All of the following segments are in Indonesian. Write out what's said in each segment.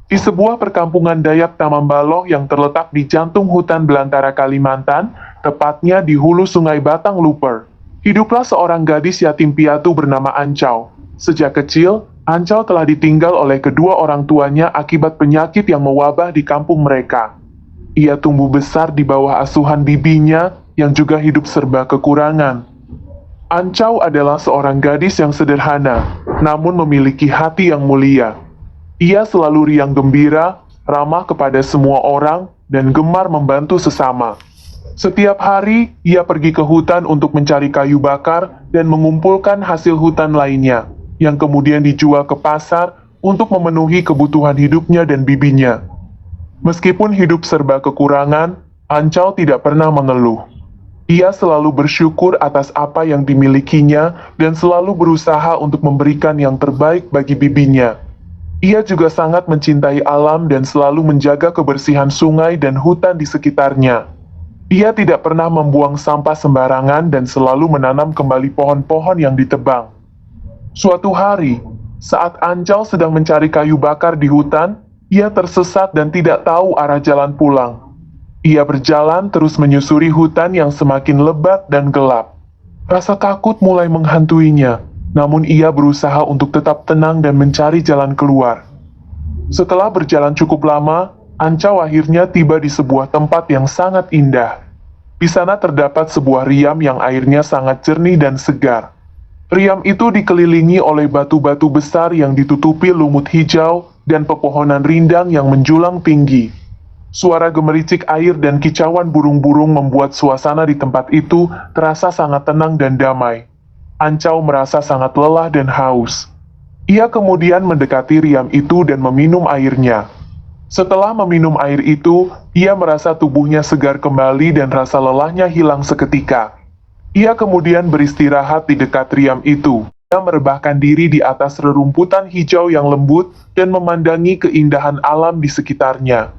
Di sebuah perkampungan Dayak Tamambaloh yang terletak di jantung hutan belantara Kalimantan, tepatnya di hulu sungai Batang Luper, hiduplah seorang gadis yatim piatu bernama Ancau. Sejak kecil, Ancau telah ditinggal oleh kedua orang tuanya akibat penyakit yang mewabah di kampung mereka. Ia tumbuh besar di bawah asuhan bibinya yang juga hidup serba kekurangan. Ancau adalah seorang gadis yang sederhana, namun memiliki hati yang mulia. Ia selalu riang gembira, ramah kepada semua orang, dan gemar membantu sesama. Setiap hari, ia pergi ke hutan untuk mencari kayu bakar dan mengumpulkan hasil hutan lainnya, yang kemudian dijual ke pasar untuk memenuhi kebutuhan hidupnya dan bibinya. Meskipun hidup serba kekurangan, Ancau tidak pernah mengeluh. Ia selalu bersyukur atas apa yang dimilikinya dan selalu berusaha untuk memberikan yang terbaik bagi bibinya. Ia juga sangat mencintai alam dan selalu menjaga kebersihan sungai dan hutan di sekitarnya. Ia tidak pernah membuang sampah sembarangan dan selalu menanam kembali pohon-pohon yang ditebang. Suatu hari, saat Ancau sedang mencari kayu bakar di hutan, ia tersesat dan tidak tahu arah jalan pulang. Ia berjalan terus menyusuri hutan yang semakin lebat dan gelap. Rasa takut mulai menghantuinya, namun ia berusaha untuk tetap tenang dan mencari jalan keluar. Setelah berjalan cukup lama, Ancau akhirnya tiba di sebuah tempat yang sangat indah. Di sana terdapat sebuah riam yang airnya sangat jernih dan segar. Riam itu dikelilingi oleh batu-batu besar yang ditutupi lumut hijau dan pepohonan rindang yang menjulang tinggi. Suara gemericik air dan kicauan burung-burung membuat suasana di tempat itu terasa sangat tenang dan damai. Ancau merasa sangat lelah dan haus. Ia kemudian mendekati riam itu dan meminum airnya. Setelah meminum air itu, ia merasa tubuhnya segar kembali dan rasa lelahnya hilang seketika. Ia kemudian beristirahat di dekat riam itu. Ia merebahkan diri di atas rerumputan hijau yang lembut dan memandangi keindahan alam di sekitarnya.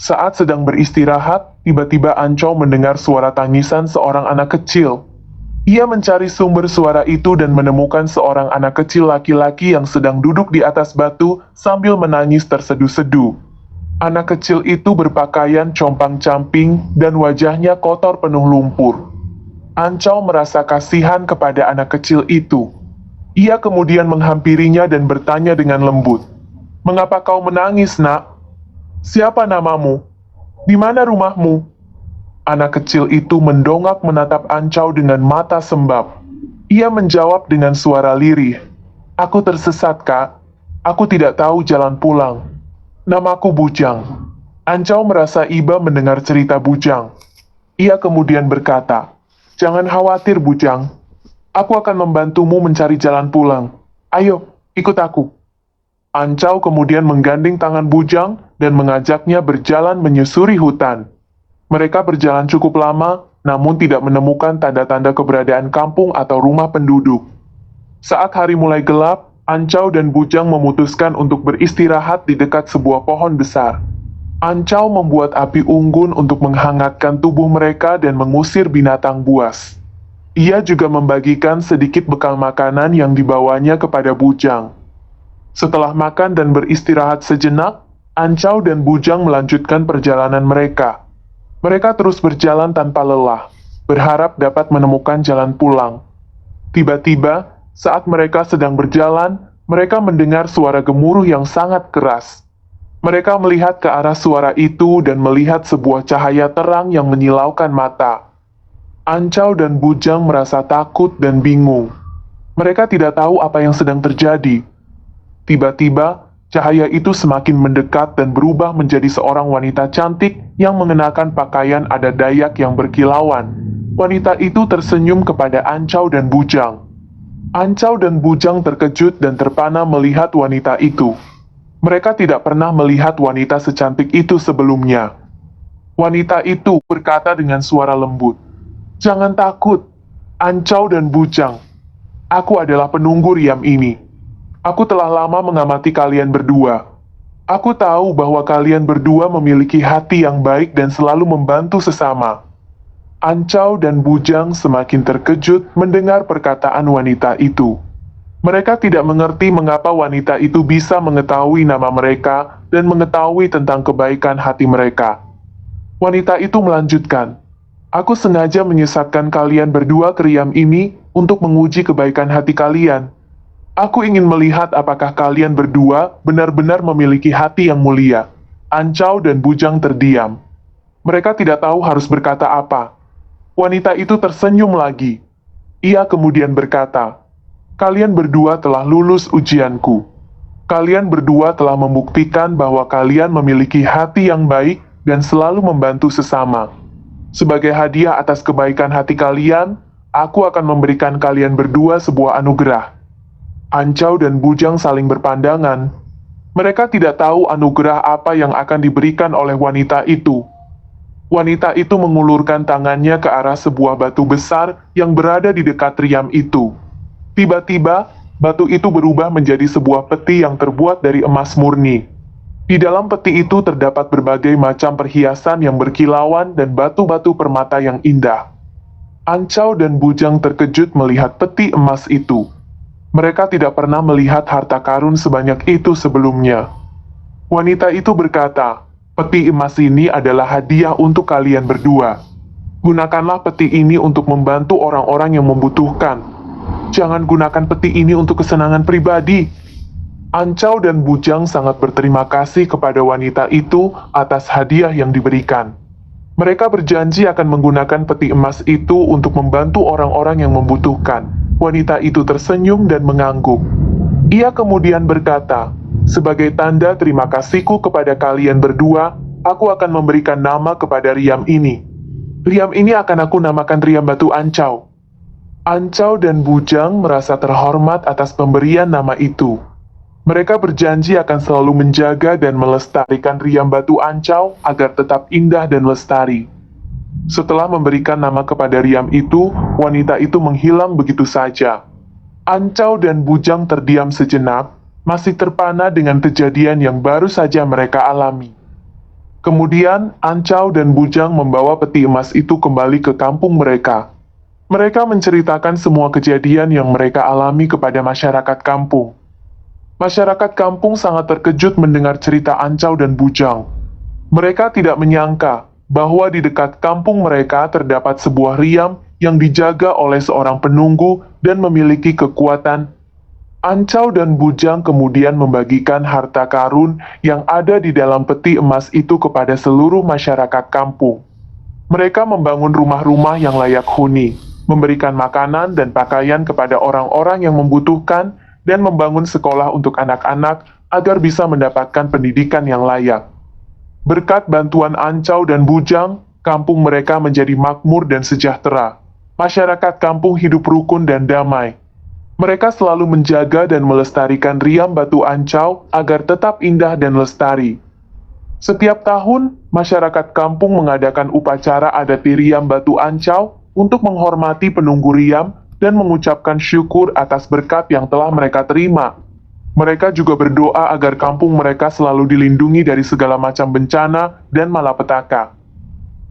Saat sedang beristirahat, tiba-tiba Ancau mendengar suara tangisan seorang anak kecil. Ia mencari sumber suara itu dan menemukan seorang anak kecil laki-laki yang sedang duduk di atas batu sambil menangis terseduh-seduh. Anak kecil itu berpakaian compang-camping dan wajahnya kotor penuh lumpur. Ancau merasa kasihan kepada anak kecil itu. Ia kemudian menghampirinya dan bertanya dengan lembut, "Mengapa kau menangis, nak? Siapa namamu? Di mana rumahmu?" Anak kecil itu mendongak menatap Ancau dengan mata sembab. Ia menjawab dengan suara lirih, "Aku tersesat, Kak. Aku tidak tahu jalan pulang. Namaku Bujang." Ancau merasa iba mendengar cerita Bujang. Ia kemudian berkata, "Jangan khawatir, Bujang. Aku akan membantumu mencari jalan pulang. Ayo, ikut aku." Ancau kemudian menggandeng tangan Bujang dan mengajaknya berjalan menyusuri hutan. Mereka berjalan cukup lama, namun tidak menemukan tanda-tanda keberadaan kampung atau rumah penduduk. Saat hari mulai gelap, Ancau dan Bujang memutuskan untuk beristirahat di dekat sebuah pohon besar. Ancau membuat api unggun untuk menghangatkan tubuh mereka dan mengusir binatang buas. Ia juga membagikan sedikit bekal makanan yang dibawanya kepada Bujang. Setelah makan dan beristirahat sejenak, Ancau dan Bujang melanjutkan perjalanan mereka. Mereka terus berjalan tanpa lelah, berharap dapat menemukan jalan pulang. Tiba-tiba, saat mereka sedang berjalan, mereka mendengar suara gemuruh yang sangat keras. Mereka melihat ke arah suara itu dan melihat sebuah cahaya terang yang menyilaukan mata. Ancau dan Bujang merasa takut dan bingung. Mereka tidak tahu apa yang sedang terjadi. Tiba-tiba, cahaya itu semakin mendekat dan berubah menjadi seorang wanita cantik yang mengenakan pakaian adat Dayak yang berkilauan. Wanita itu tersenyum kepada Ancau dan Bujang. Ancau dan Bujang terkejut dan terpana melihat wanita itu. Mereka tidak pernah melihat wanita secantik itu sebelumnya. Wanita itu berkata dengan suara lembut, "Jangan takut, Ancau dan Bujang. Aku adalah penunggu riam ini. Aku telah lama mengamati kalian berdua. Aku tahu bahwa kalian berdua memiliki hati yang baik dan selalu membantu sesama." Ancau dan Bujang semakin terkejut mendengar perkataan wanita itu. Mereka tidak mengerti mengapa wanita itu bisa mengetahui nama mereka dan mengetahui tentang kebaikan hati mereka. Wanita itu melanjutkan, "Aku sengaja menyesatkan kalian berdua ke riam ini untuk menguji kebaikan hati kalian. Aku ingin melihat apakah kalian berdua benar-benar memiliki hati yang mulia." Ancau dan Bujang terdiam. Mereka tidak tahu harus berkata apa. Wanita itu tersenyum lagi. Ia kemudian berkata, "Kalian berdua telah lulus ujianku. Kalian berdua telah membuktikan bahwa kalian memiliki hati yang baik dan selalu membantu sesama. Sebagai hadiah atas kebaikan hati kalian, aku akan memberikan kalian berdua sebuah anugerah." Ancau dan Bujang saling berpandangan. Mereka tidak tahu anugerah apa yang akan diberikan oleh wanita itu. Wanita itu mengulurkan tangannya ke arah sebuah batu besar yang berada di dekat riam itu. Tiba-tiba, batu itu berubah menjadi sebuah peti yang terbuat dari emas murni. Di dalam peti itu terdapat berbagai macam perhiasan yang berkilauan dan batu-batu permata yang indah. Ancau dan Bujang terkejut melihat peti emas itu. Mereka tidak pernah melihat harta karun sebanyak itu sebelumnya. Wanita itu berkata, "Peti emas ini adalah hadiah untuk kalian berdua. Gunakanlah peti ini untuk membantu orang-orang yang membutuhkan. Jangan gunakan peti ini untuk kesenangan pribadi." Ancau dan Bujang sangat berterima kasih kepada wanita itu atas hadiah yang diberikan. Mereka berjanji akan menggunakan peti emas itu untuk membantu orang-orang yang membutuhkan. Wanita itu tersenyum dan mengangguk. Ia kemudian berkata, "Sebagai tanda terima kasihku kepada kalian berdua, aku akan memberikan nama kepada riam ini. Riam ini akan aku namakan Riam Batu Ancau." Ancau dan Bujang merasa terhormat atas pemberian nama itu. Mereka berjanji akan selalu menjaga dan melestarikan Riam Batu Ancau agar tetap indah dan lestari. Setelah memberikan nama kepada riam itu, wanita itu menghilang begitu saja. Ancau dan Bujang terdiam sejenak, masih terpana dengan kejadian yang baru saja mereka alami. Kemudian, Ancau dan Bujang membawa peti emas itu kembali ke kampung mereka. Mereka menceritakan semua kejadian yang mereka alami kepada masyarakat kampung. Masyarakat kampung sangat terkejut mendengar cerita Ancau dan Bujang. Mereka tidak menyangka bahwa di dekat kampung mereka terdapat sebuah riam yang dijaga oleh seorang penunggu dan memiliki kekuatan. Ancau dan Bujang kemudian membagikan harta karun yang ada di dalam peti emas itu kepada seluruh masyarakat kampung. Mereka membangun rumah-rumah yang layak huni, memberikan makanan dan pakaian kepada orang-orang yang membutuhkan, dan membangun sekolah untuk anak-anak agar bisa mendapatkan pendidikan yang layak. Berkat bantuan Ancau dan Bujang, kampung mereka menjadi makmur dan sejahtera. Masyarakat kampung hidup rukun dan damai. Mereka selalu menjaga dan melestarikan Riam Batu Ancau agar tetap indah dan lestari. Setiap tahun, masyarakat kampung mengadakan upacara adat di Riam Batu Ancau untuk menghormati penunggu Riam dan mengucapkan syukur atas berkat yang telah mereka terima. Mereka juga berdoa agar kampung mereka selalu dilindungi dari segala macam bencana dan malapetaka.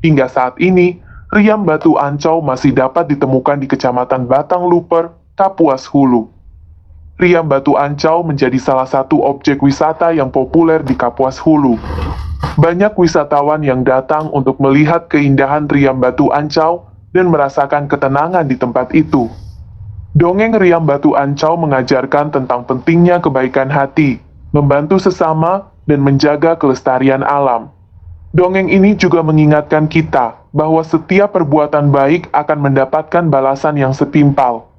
Hingga saat ini, Riam Batu Ancau masih dapat ditemukan di Kecamatan Batang Luper, Kapuas Hulu. Riam Batu Ancau menjadi salah satu objek wisata yang populer di Kapuas Hulu. Banyak wisatawan yang datang untuk melihat keindahan Riam Batu Ancau dan merasakan ketenangan di tempat itu. Dongeng Riam Batu Ancau mengajarkan tentang pentingnya kebaikan hati, membantu sesama, dan menjaga kelestarian alam. Dongeng ini juga mengingatkan kita bahwa setiap perbuatan baik akan mendapatkan balasan yang setimpal.